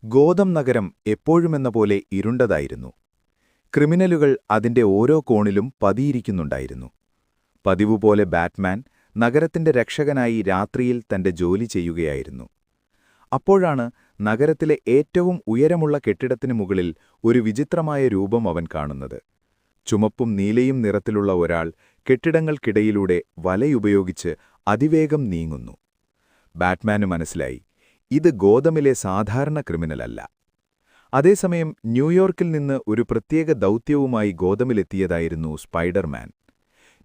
Gotham നഗരം എപ്പോഴുമെന്നപോലെ ഇരുണ്ടതായിരുന്നു. ക്രിമിനലുകൾ അതിന്റെ ഓരോ കോണിലും പതിയിരിക്കുന്നുണ്ടായിരുന്നു. പതിവുപോലെ ബാറ്റ്മാൻ നഗരത്തിന്റെ രക്ഷകനായി രാത്രിയിൽ തന്റെ ജോലി ചെയ്യുകയായിരുന്നു. അപ്പോഴാണ് നഗരത്തിലെ ഏറ്റവും ഉയരമുള്ള കെട്ടിടത്തിനു മുകളിൽ ഒരു വിചിത്രമായ രൂപം അവൻ കാണുന്നത്. ചുമപ്പും നീലയും നിറത്തിലുള്ള ഒരാൾ കെട്ടിടങ്ങൾക്കിടയിലൂടെ വലയുപയോഗിച്ച് അതിവേഗം നീങ്ങുന്നു. ബാറ്റ്മാനു മനസ്സിലായി, ഇത് ഗോതമിലെ സാധാരണ ക്രിമിനലല്ല. അതേസമയം ന്യൂയോർക്കിൽ നിന്ന് ഒരു പ്രത്യേക ദൗത്യവുമായി ഗോതമിലെത്തിയതായിരുന്നു സ്പൈഡർമാൻ.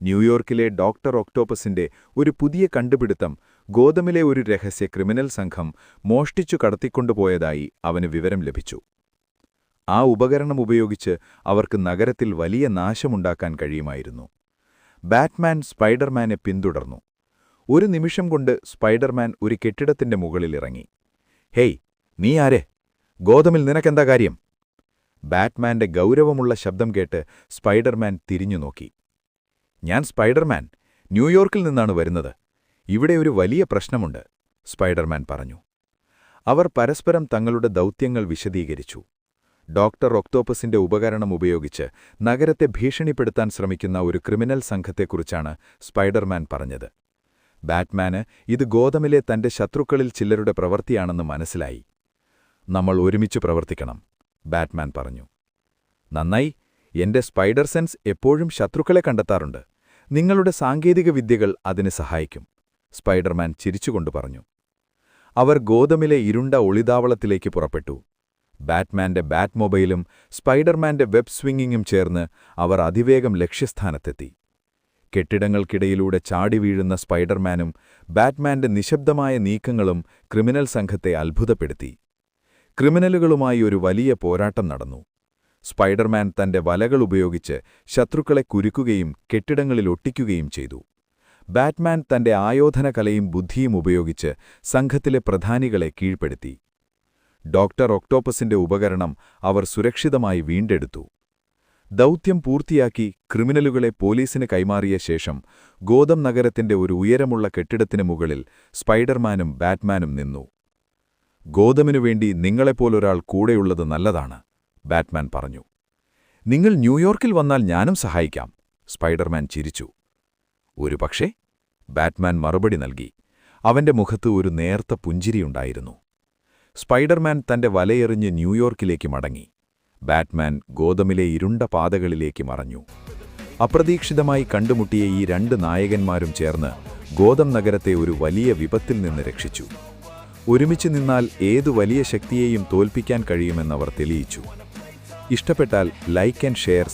ന്യൂയോർക്കിലെ ഡോക്ടർ ഒക്ടോപ്പസിന്റെ ഒരു പുതിയ കണ്ടുപിടുത്തം ഗോതമിലെ ഒരു രഹസ്യ ക്രിമിനൽ സംഘം മോഷ്ടിച്ചു കടത്തിക്കൊണ്ടുപോയതായി അവന് വിവരം ലഭിച്ചു. ആ ഉപകരണം ഉപയോഗിച്ച് അവർക്ക് നഗരത്തിൽ വലിയ നാശമുണ്ടാക്കാൻ കഴിയുമായിരുന്നു. ബാറ്റ്മാൻ സ്പൈഡർമാനെ പിന്തുടർന്നു. ഒരു നിമിഷം കൊണ്ട് സ്പൈഡർമാൻ ഒരു കെട്ടിടത്തിന്റെ മുകളിലിറങ്ങി. ഹേയ്, നീ ആരെ? ഗോതമിൽ നിനക്കെന്താ കാര്യം? ബാറ്റ്മാന്റെ ഗൗരവമുള്ള ശബ്ദം കേട്ട് സ്പൈഡർമാൻ തിരിഞ്ഞുനോക്കി. ഞാൻ സ്പൈഡർമാൻ, ന്യൂയോർക്കിൽ നിന്നാണ് വരുന്നത്. ഇവിടെ ഒരു വലിയ പ്രശ്നമുണ്ട്, സ്പൈഡർമാൻ പറഞ്ഞു. അവർ പരസ്പരം തങ്ങളുടെ ദൗത്യങ്ങൾ വിശദീകരിച്ചു. ഡോക്ടർ ഒക്ടോപ്പസിന്റെ ഉപകരണം ഉപയോഗിച്ച് നഗരത്തെ ഭീഷണിപ്പെടുത്താൻ ശ്രമിക്കുന്ന ഒരു ക്രിമിനൽ സംഘത്തെക്കുറിച്ചാണ് സ്പൈഡർമാൻ പറഞ്ഞത്. ബാറ്റ്മാന് ഇത് ഗോതമിലെ തന്റെ ശത്രുക്കളിൽ ചിലരുടെ പ്രവൃത്തിയാണെന്ന് മനസ്സിലായി. നമ്മൾ ഒരുമിച്ച് പ്രവർത്തിക്കണം, ബാറ്റ്മാൻ പറഞ്ഞു. നന്നായി, എന്റെ സ്പൈഡർ സെൻസ് എപ്പോഴും ശത്രുക്കളെ കണ്ടെത്താറുണ്ട്. നിങ്ങളുടെ സാങ്കേതിക വിദ്യകൾ അതിന് സഹായിക്കും, സ്പൈഡർമാൻ ചിരിച്ചുകൊണ്ട് പറഞ്ഞു. അവർ ഗോതമിലെ ഇരുണ്ട ഒളിതാവളത്തിലേക്ക് പുറപ്പെട്ടു. ബാറ്റ്മാന്റെ ബാറ്റ് മൊബൈലും സ്പൈഡർമാന്റെ വെബ് സ്വിംഗിങ്ങും ചേർന്ന് അവർ അതിവേഗം ലക്ഷ്യസ്ഥാനത്തെത്തി. കെട്ടിടങ്ങൾക്കിടയിലൂടെ ചാടി വീഴുന്ന സ്പൈഡർമാനും ബാറ്റ്മാന്റെ നിശബ്ദമായ നീക്കങ്ങളും ക്രിമിനൽ സംഘത്തെ അത്ഭുതപ്പെടുത്തി. ക്രിമിനലുകളുമായി ഒരു വലിയ പോരാട്ടം നടന്നു. സ്പൈഡർമാൻ തന്റെ വലകൾ ഉപയോഗിച്ച് ശത്രുക്കളെ കുരുക്കുകയും കെട്ടിടങ്ങളിൽ ഒട്ടിക്കുകയും ചെയ്തു. ബാറ്റ്മാൻ തന്റെ ആയോധനകലയും ബുദ്ധിയും ഉപയോഗിച്ച് സംഘത്തിലെ പ്രധാനികളെ കീഴ്പ്പെടുത്തി. ഡോക്ടർ ഒക്ടോപ്പസിന്റെ ഉപകരണം അവർ സുരക്ഷിതമായി വീണ്ടെടുത്തു. ദൗത്യം പൂർത്തിയാക്കി ക്രിമിനലുകളെ പോലീസിന് കൈമാറിയ ശേഷം ഗോതം നഗരത്തിന്റെ ഒരു ഉയരമുള്ള കെട്ടിടത്തിനു മുകളിൽ സ്പൈഡർമാനും ബാറ്റ്മാനും നിന്നു. ഗോതമിനുവേണ്ടി നിങ്ങളെപ്പോലൊരാൾ കൂടെയുള്ളത് നല്ലതാണ്, ബാറ്റ്മാൻ പറഞ്ഞു. നിങ്ങൾ ന്യൂയോർക്കിൽ വന്നാൽ ഞാനും സഹായിക്കാം, സ്പൈഡർമാൻ ചിരിച്ചു. ഒരുപക്ഷേ, ബാറ്റ്മാൻ മറുപടി നൽകി. അവന്റെ മുഖത്ത് ഒരു നേർത്ത പുഞ്ചിരിയുണ്ടായിരുന്നു. സ്പൈഡർമാൻ തന്റെ വലയെറിഞ്ഞ് ന്യൂയോർക്കിലേക്ക് മടങ്ങി. ബാറ്റ്മാൻ ഗോതമിലെ ഇരുണ്ട പാതകളിലേക്ക് മറഞ്ഞു. അപ്രതീക്ഷിതമായി കണ്ടുമുട്ടിയ ഈ രണ്ട് നായകന്മാരും ചേർന്ന് ഗോതം നഗരത്തെ ഒരു വലിയ വിപത്തിൽ നിന്ന് രക്ഷിച്ചു. ഒരുമിച്ച് നിന്നാൽ ഏതു വലിയ ശക്തിയെയും തോൽപ്പിക്കാൻ കഴിയുമെന്നവർ തെളിയിച്ചു. ഇഷ്ടപ്പെട്ടാൽ ലൈക്ക് ആൻഡ് ഷെയർ.